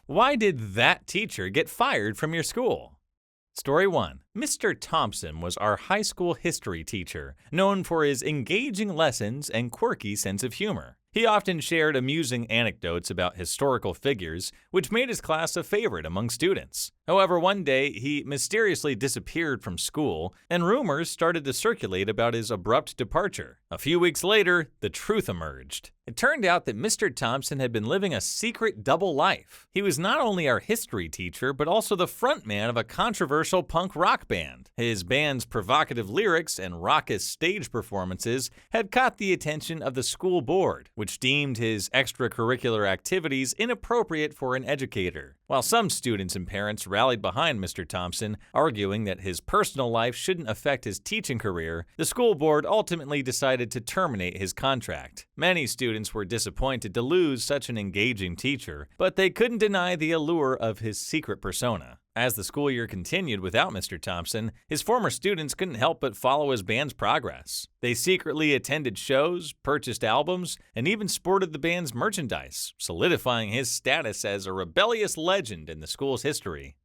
Why did that teacher get fired from your school? Story 1. Mr. Thompson was our high school history teacher, known for his engaging lessons and quirky sense of humor. He often shared amusing anecdotes about historical figures, which made his class a favorite among students. However, one day he mysteriously disappeared from school, and rumors started to circulate about his abrupt departure. A few weeks later, the truth emerged. It turned out that Mr. Thompson had been living a secret double life. He was not only our history teacher, but also the frontman of a controversial punk rock band. His band's provocative lyrics and raucous stage performances had caught the attention of the school board, which deemed his extracurricular activities inappropriate for an educator. While some students and parents rallied behind Mr. Thompson, arguing that his personal life shouldn't affect his teaching career, the school board ultimately decided to terminate his contract. Many students were disappointed to lose such an engaging teacher, but they couldn't deny the allure of his secret persona. As the school year continued without Mr. Thompson, his former students couldn't help but follow his band's progress. They secretly attended shows, purchased albums, and even sported the band's merchandise, solidifying his status as a rebellious legend in the school's history.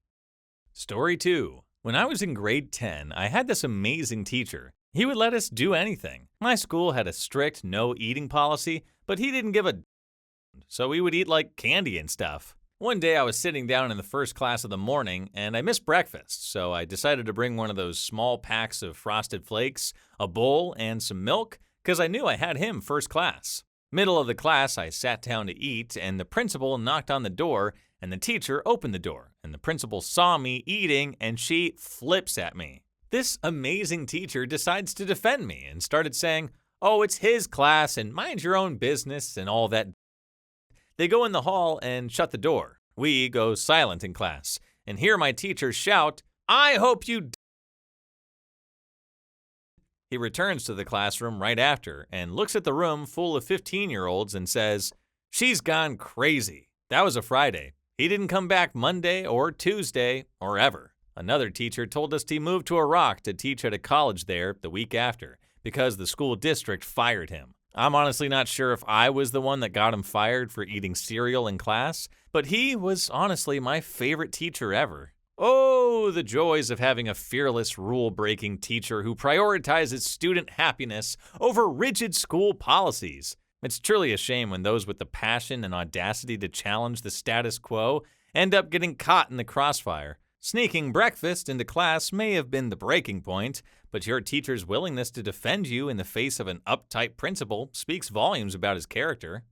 Story 2. When I was in grade 10, I had this amazing teacher. He would let us do anything. My school had a strict no eating policy, but he didn't give a so we would eat like candy and stuff. One day I was sitting down in the first class of the morning and I missed breakfast, so I decided to bring one of those small packs of Frosted Flakes, a bowl, and some milk, because I knew I had him first class. Middle of the class, I sat down to eat, and the principal knocked on the door, and the teacher opened the door, and the principal saw me eating, and she flips at me. This amazing teacher decides to defend me and started saying, "Oh, it's his class, and mind your own business," and all that. They go in the hall and shut the door. We go silent in class and hear my teacher shout, "I hope you d-." He returns to the classroom right after and looks at the room full of 15-year-olds and says, "She's gone crazy." That was a Friday. He didn't come back Monday or Tuesday or ever. Another teacher told us he moved to Iraq to teach at a college there the week after because the school district fired him. I'm honestly not sure if I was the one that got him fired for eating cereal in class, but he was honestly my favorite teacher ever. Oh, the joys of having a fearless, rule-breaking teacher who prioritizes student happiness over rigid school policies. It's truly a shame when those with the passion and audacity to challenge the status quo end up getting caught in the crossfire. Sneaking breakfast into class may have been the breaking point, but your teacher's willingness to defend you in the face of an uptight principal speaks volumes about his character.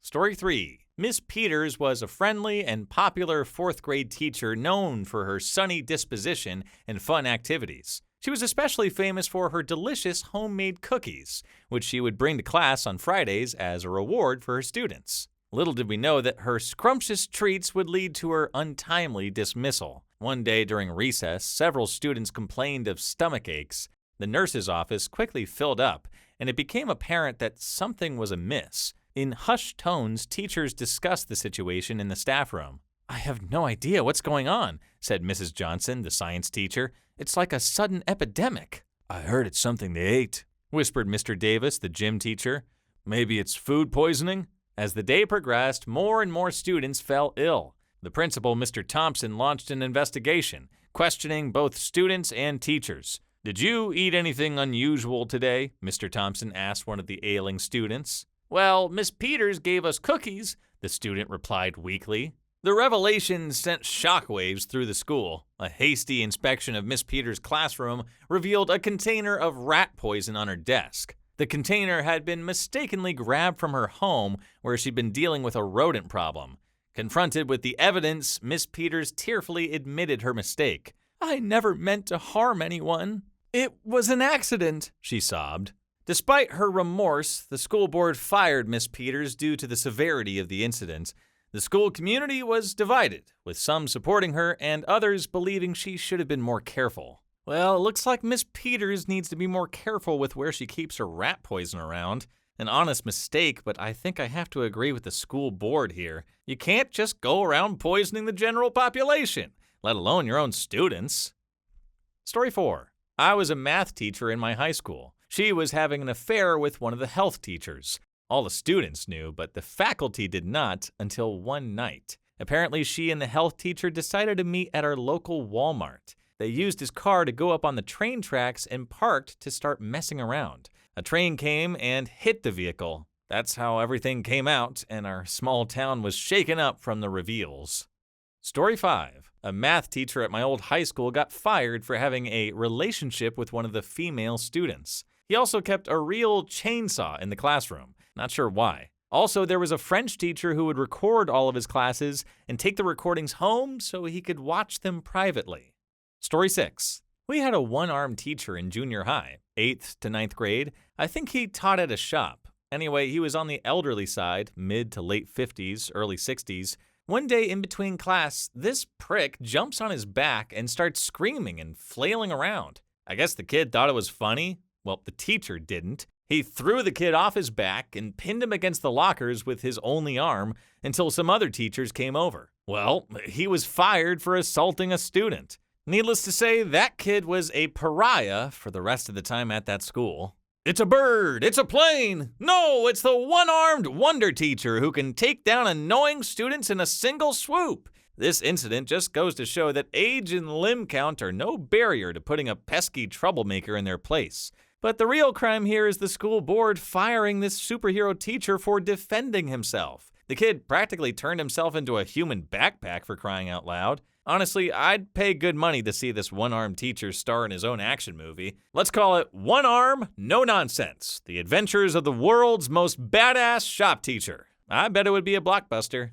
Story 3. Miss Peters was a friendly and popular fourth-grade teacher known for her sunny disposition and fun activities. She was especially famous for her delicious homemade cookies, which she would bring to class on Fridays as a reward for her students. Little did we know that her scrumptious treats would lead to her untimely dismissal. One day during recess, several students complained of stomach aches. The nurse's office quickly filled up, and it became apparent that something was amiss. In hushed tones, teachers discussed the situation in the staff room. "I have no idea what's going on," said Mrs. Johnson, the science teacher. "It's like a sudden epidemic." "I heard it's something they ate," whispered Mr. Davis, the gym teacher. "Maybe it's food poisoning?" As the day progressed, more and more students fell ill. The principal, Mr. Thompson, launched an investigation, questioning both students and teachers. "Did you eat anything unusual today?" Mr. Thompson asked one of the ailing students. "Well, Miss Peters gave us cookies," the student replied weakly. The revelation sent shockwaves through the school. A hasty inspection of Miss Peters' classroom revealed a container of rat poison on her desk. The container had been mistakenly grabbed from her home where she'd been dealing with a rodent problem. Confronted with the evidence, Miss Peters tearfully admitted her mistake. "I never meant to harm anyone. It was an accident," she sobbed. Despite her remorse, the school board fired Miss Peters due to the severity of the incident. The school community was divided, with some supporting her and others believing she should have been more careful. Well, it looks like Miss Peters needs to be more careful with where she keeps her rat poison around. An honest mistake, but I think I have to agree with the school board here. You can't just go around poisoning the general population, let alone your own students. Story 4. I was a math teacher in my high school. She was having an affair with one of the health teachers. All the students knew, but the faculty did not until one night. Apparently, she and the health teacher decided to meet at our local Walmart. They used his car to go up on the train tracks and parked to start messing around. A train came and hit the vehicle. That's how everything came out, and our small town was shaken up from the reveals. Story 5. A math teacher at my old high school got fired for having a relationship with one of the female students. He also kept a real chainsaw in the classroom. Not sure why. Also, there was a French teacher who would record all of his classes and take the recordings home so he could watch them privately. Story 6. We had a one-armed teacher in junior high, 8th to 9th grade. I think he taught at a shop. Anyway, he was on the elderly side, mid to late 50s, early 60s. One day in between class, this prick jumps on his back and starts screaming and flailing around. I guess the kid thought it was funny. Well, the teacher didn't. He threw the kid off his back and pinned him against the lockers with his only arm until some other teachers came over. Well, he was fired for assaulting a student. Needless to say, that kid was a pariah for the rest of the time at that school. It's a bird! It's a plane! No, it's the one-armed wonder teacher who can take down annoying students in a single swoop. This incident just goes to show that age and limb count are no barrier to putting a pesky troublemaker in their place. But the real crime here is the school board firing this superhero teacher for defending himself. The kid practically turned himself into a human backpack, for crying out loud. Honestly, I'd pay good money to see this one-armed teacher star in his own action movie. Let's call it One Arm, No Nonsense: The Adventures of the World's Most Badass Shop Teacher. I bet it would be a blockbuster.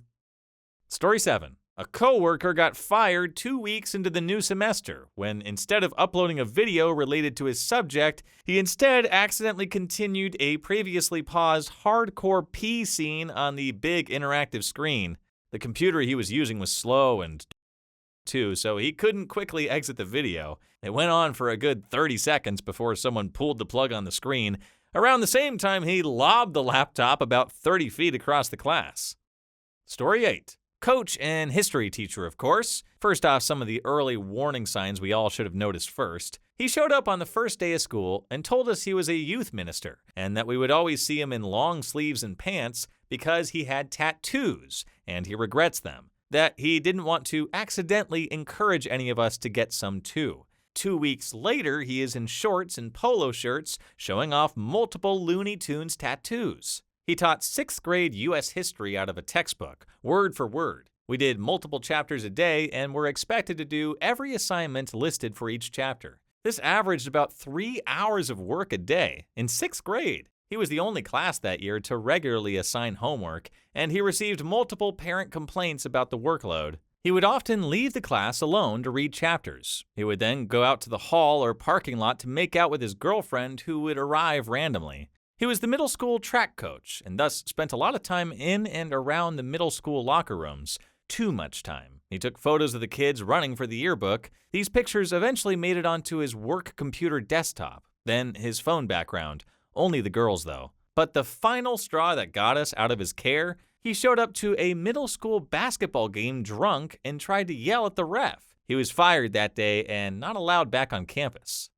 Story 7. A coworker got fired 2 weeks into the new semester when, instead of uploading a video related to his subject, he instead accidentally continued a previously paused hardcore pee scene on the big interactive screen. The computer he was using was slow and too, so he couldn't quickly exit the video. It went on for a good 30 seconds before someone pulled the plug on the screen. Around the same time, he lobbed the laptop about 30 feet across the class. Story 8. Coach and history teacher, of course. First off, some of the early warning signs we all should have noticed first. He showed up on the first day of school and told us he was a youth minister and that we would always see him in long sleeves and pants because he had tattoos and he regrets them. That he didn't want to accidentally encourage any of us to get some too. 2 weeks later, he is in shorts and polo shirts showing off multiple Looney Tunes tattoos. He taught 6th grade U.S. history out of a textbook, word for word. We did multiple chapters a day and were expected to do every assignment listed for each chapter. This averaged about 3 hours of work a day in 6th grade. He was the only class that year to regularly assign homework, and he received multiple parent complaints about the workload. He would often leave the class alone to read chapters. He would then go out to the hall or parking lot to make out with his girlfriend, who would arrive randomly. He was the middle school track coach, and thus spent a lot of time in and around the middle school locker rooms. Too much time. He took photos of the kids running for the yearbook. These pictures eventually made it onto his work computer desktop, then his phone background. Only the girls, though. But the final straw that got us out of his care, he showed up to a middle school basketball game drunk and tried to yell at the ref. He was fired that day and not allowed back on campus.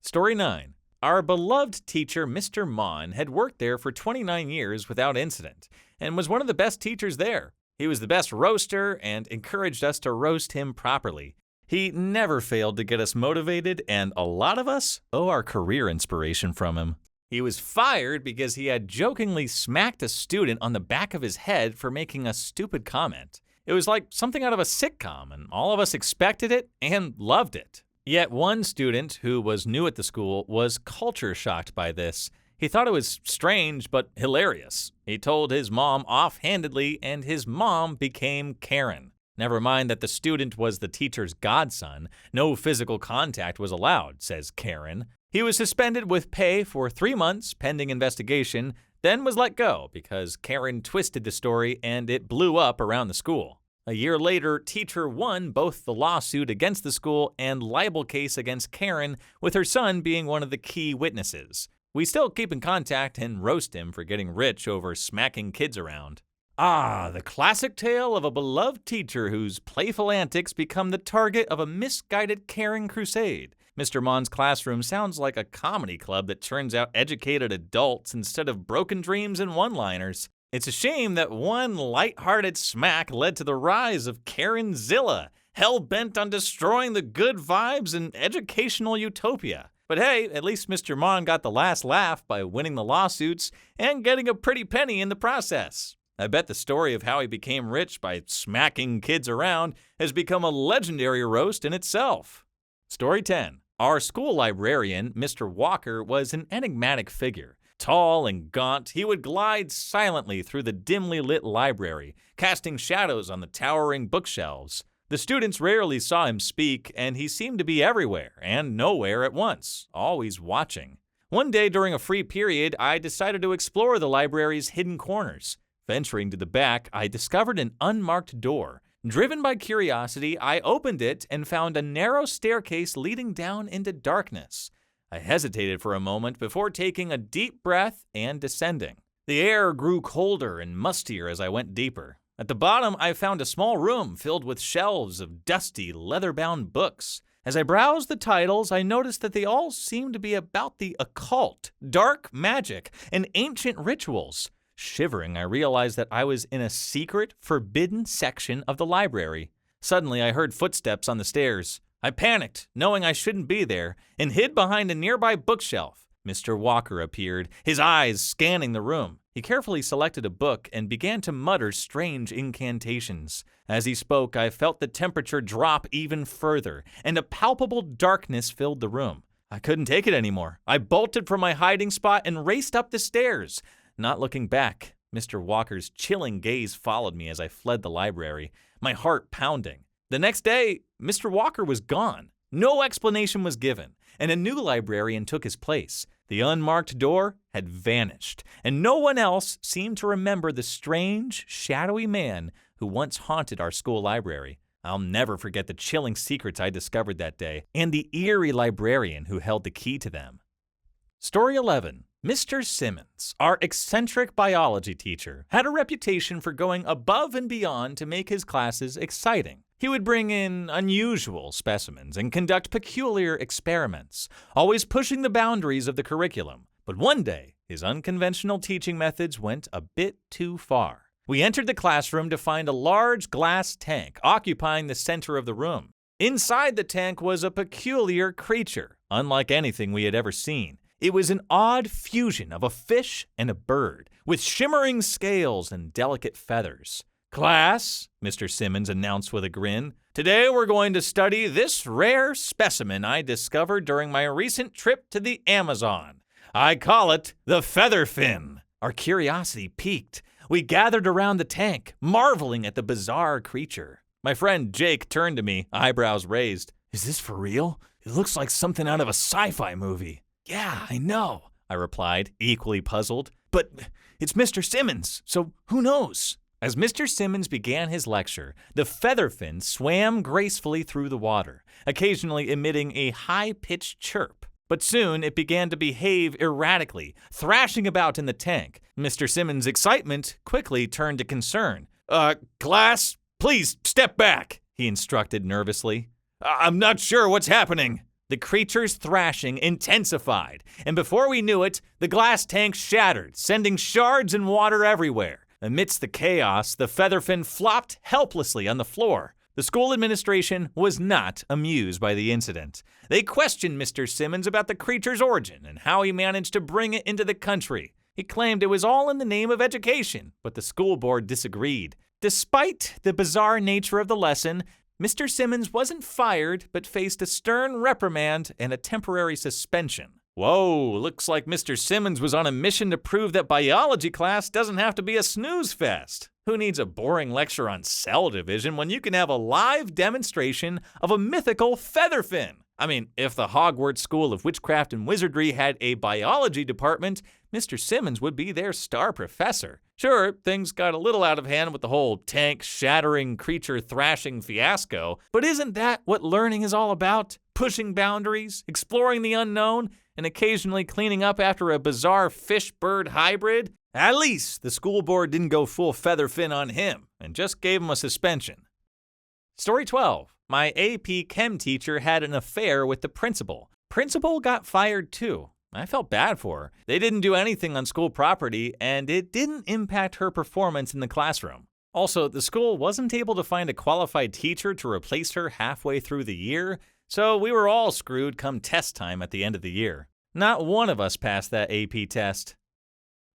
Story 9. Our beloved teacher, Mr. Mon, had worked there for 29 years without incident and was one of the best teachers there. He was the best roaster and encouraged us to roast him properly. He never failed to get us motivated, and a lot of us owe our career inspiration from him. He was fired because he had jokingly smacked a student on the back of his head for making a stupid comment. It was like something out of a sitcom, and all of us expected it and loved it. Yet one student who was new at the school was culture shocked by this. He thought it was strange but hilarious. He told his mom offhandedly, and his mom became Karen. Never mind that the student was the teacher's godson. No physical contact was allowed, says Karen. He was suspended with pay for 3 months pending investigation, then was let go because Karen twisted the story and it blew up around the school. A year later, teacher won both the lawsuit against the school and libel case against Karen, with her son being one of the key witnesses. We still keep in contact and roast him for getting rich over smacking kids around. Ah, the classic tale of a beloved teacher whose playful antics become the target of a misguided caring crusade. Mr. Mon's classroom sounds like a comedy club that turns out educated adults instead of broken dreams and one-liners. It's a shame that one light-hearted smack led to the rise of Karenzilla, hell-bent on destroying the good vibes and educational utopia. But hey, at least Mr. Mon got the last laugh by winning the lawsuits and getting a pretty penny in the process. I bet the story of how he became rich by smacking kids around has become a legendary roast in itself. Story 10. Our school librarian, Mr. Walker, was an enigmatic figure. Tall and gaunt, he would glide silently through the dimly lit library, casting shadows on the towering bookshelves. The students rarely saw him speak, and he seemed to be everywhere and nowhere at once, always watching. One day during a free period, I decided to explore the library's hidden corners. Venturing to the back, I discovered an unmarked door. Driven by curiosity, I opened it and found a narrow staircase leading down into darkness. I hesitated for a moment before taking a deep breath and descending. The air grew colder and mustier as I went deeper. At the bottom, I found a small room filled with shelves of dusty, leather-bound books. As I browsed the titles, I noticed that they all seemed to be about the occult, dark magic, and ancient rituals. Shivering, I realized that I was in a secret, forbidden section of the library. Suddenly, I heard footsteps on the stairs. I panicked, knowing I shouldn't be there, and hid behind a nearby bookshelf. Mr. Walker appeared, his eyes scanning the room. He carefully selected a book and began to mutter strange incantations. As he spoke, I felt the temperature drop even further, and a palpable darkness filled the room. I couldn't take it anymore. I bolted from my hiding spot and raced up the stairs. Not looking back, Mr. Walker's chilling gaze followed me as I fled the library, my heart pounding. The next day, Mr. Walker was gone. No explanation was given, and a new librarian took his place. The unmarked door had vanished, and no one else seemed to remember the strange, shadowy man who once haunted our school library. I'll never forget the chilling secrets I discovered that day, and the eerie librarian who held the key to them. Story 11. Mr. Simmons, our eccentric biology teacher, had a reputation for going above and beyond to make his classes exciting. He would bring in unusual specimens and conduct peculiar experiments, always pushing the boundaries of the curriculum. But one day, his unconventional teaching methods went a bit too far. We entered the classroom to find a large glass tank occupying the center of the room. Inside the tank was a peculiar creature, unlike anything we had ever seen. It was an odd fusion of a fish and a bird, with shimmering scales and delicate feathers. "Class," Mr. Simmons announced with a grin, "today we're going to study this rare specimen I discovered during my recent trip to the Amazon. I call it the featherfin." Our curiosity piqued. We gathered around the tank, marveling at the bizarre creature. My friend Jake turned to me, eyebrows raised. "Is this for real? It looks like something out of a sci-fi movie." "Yeah, I know," I replied, equally puzzled. "But it's Mr. Simmons, so who knows?" As Mr. Simmons began his lecture, the featherfin swam gracefully through the water, occasionally emitting a high-pitched chirp. But soon it began to behave erratically, thrashing about in the tank. Mr. Simmons' excitement quickly turned to concern. Class, please step back," he instructed nervously. "I'm not sure what's happening." The creature's thrashing intensified, and before we knew it, the glass tank shattered, sending shards and water everywhere. Amidst the chaos, the featherfin flopped helplessly on the floor. The school administration was not amused by the incident. They questioned Mr. Simmons about the creature's origin and how he managed to bring it into the country. He claimed it was all in the name of education, but the school board disagreed. Despite the bizarre nature of the lesson, Mr. Simmons wasn't fired, but faced a stern reprimand and a temporary suspension. Whoa, looks like Mr. Simmons was on a mission to prove that biology class doesn't have to be a snooze fest. Who needs a boring lecture on cell division when you can have a live demonstration of a mythical featherfin? I mean, if the Hogwarts School of Witchcraft and Wizardry had a biology department, Mr. Simmons would be their star professor. Sure, things got a little out of hand with the whole tank-shattering, creature-thrashing fiasco, but isn't that what learning is all about? Pushing boundaries, exploring the unknown, and occasionally cleaning up after a bizarre fish-bird hybrid? At least the school board didn't go full featherfin on him and just gave him a suspension. Story 12. My AP Chem teacher had an affair with the principal. Principal got fired too. I felt bad for her. They didn't do anything on school property, and it didn't impact her performance in the classroom. Also, the school wasn't able to find a qualified teacher to replace her halfway through the year, so we were all screwed come test time at the end of the year. Not one of us passed that AP test.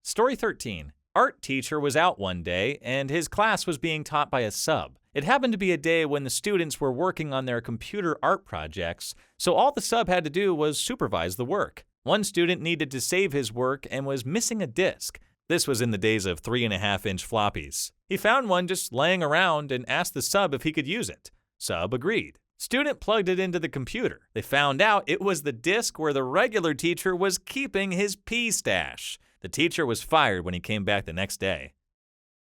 Story 13. Art teacher was out one day, and his class was being taught by a sub. It happened to be a day when the students were working on their computer art projects, so all the sub had to do was supervise the work. One student needed to save his work and was missing a disk. This was in the days of 3.5-inch floppies. He found one just laying around and asked the sub if he could use it. Sub agreed. Student plugged it into the computer. They found out it was the disk where the regular teacher was keeping his pea stash. The teacher was fired when he came back the next day.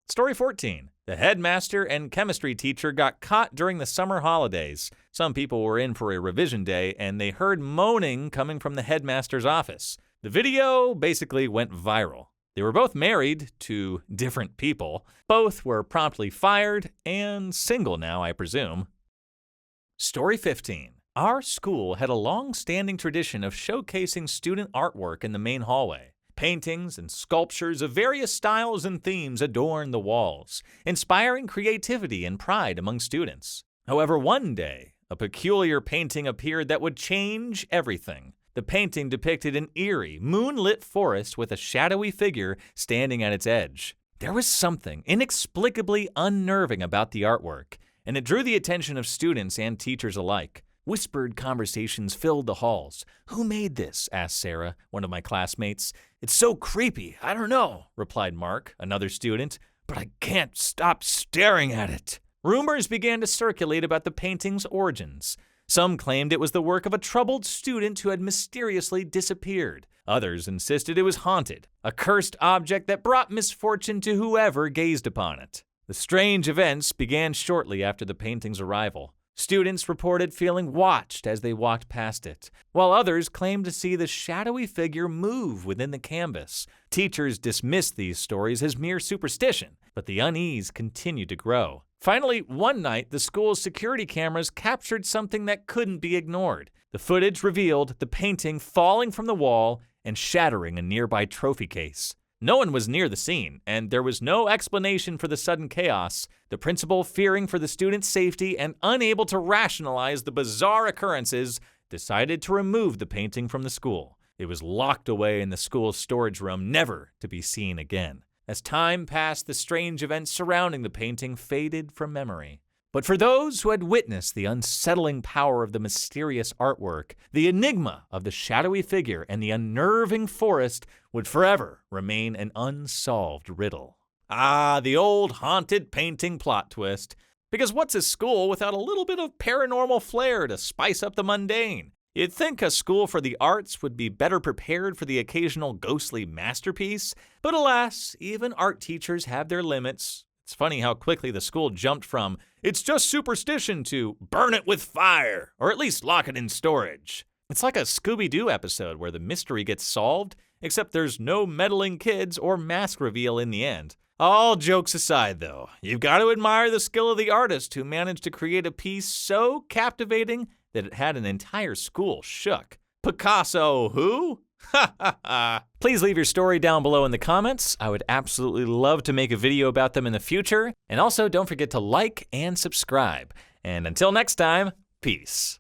Story 14. The headmaster and chemistry teacher got caught during the summer holidays. Some people were in for a revision day, and they heard moaning coming from the headmaster's office. The video basically went viral. They were both married to different people. Both were promptly fired and single now, I presume. Story 15. Our school had a long-standing tradition of showcasing student artwork in the main hallway. Paintings and sculptures of various styles and themes adorned the walls, inspiring creativity and pride among students. However, one day, a peculiar painting appeared that would change everything. The painting depicted an eerie, moonlit forest with a shadowy figure standing at its edge. There was something inexplicably unnerving about the artwork, and it drew the attention of students and teachers alike. Whispered conversations filled the halls. "Who made this?" asked Sarah, one of my classmates. "It's so creepy, I don't know," replied Mark, another student, "but I can't stop staring at it." Rumors began to circulate about the painting's origins. Some claimed it was the work of a troubled student who had mysteriously disappeared. Others insisted it was haunted, a cursed object that brought misfortune to whoever gazed upon it. The strange events began shortly after the painting's arrival. Students reported feeling watched as they walked past it, while others claimed to see the shadowy figure move within the canvas. Teachers dismissed these stories as mere superstition, but the unease continued to grow. Finally, one night, the school's security cameras captured something that couldn't be ignored. The footage revealed the painting falling from the wall and shattering a nearby trophy case. No one was near the scene, and there was no explanation for the sudden chaos. The principal, fearing for the students' safety and unable to rationalize the bizarre occurrences, decided to remove the painting from the school. It was locked away in the school's storage room, never to be seen again. As time passed, the strange events surrounding the painting faded from memory. But for those who had witnessed the unsettling power of the mysterious artwork, the enigma of the shadowy figure and the unnerving forest would forever remain an unsolved riddle. Ah, the old haunted painting plot twist. Because what's a school without a little bit of paranormal flair to spice up the mundane? You'd think a school for the arts would be better prepared for the occasional ghostly masterpiece, but alas, even art teachers have their limits. It's funny how quickly the school jumped from, "It's just superstition," to "burn it with fire," or at least lock it in storage. It's like a Scooby-Doo episode where the mystery gets solved, except there's no meddling kids or mask reveal in the end. All jokes aside, though, you've got to admire the skill of the artist who managed to create a piece so captivating that it had an entire school shook. Picasso who? Ha ha ha. Please leave your story down below in the comments. I would absolutely love to make a video about them in the future. And also don't forget to like and subscribe. And until next time, peace.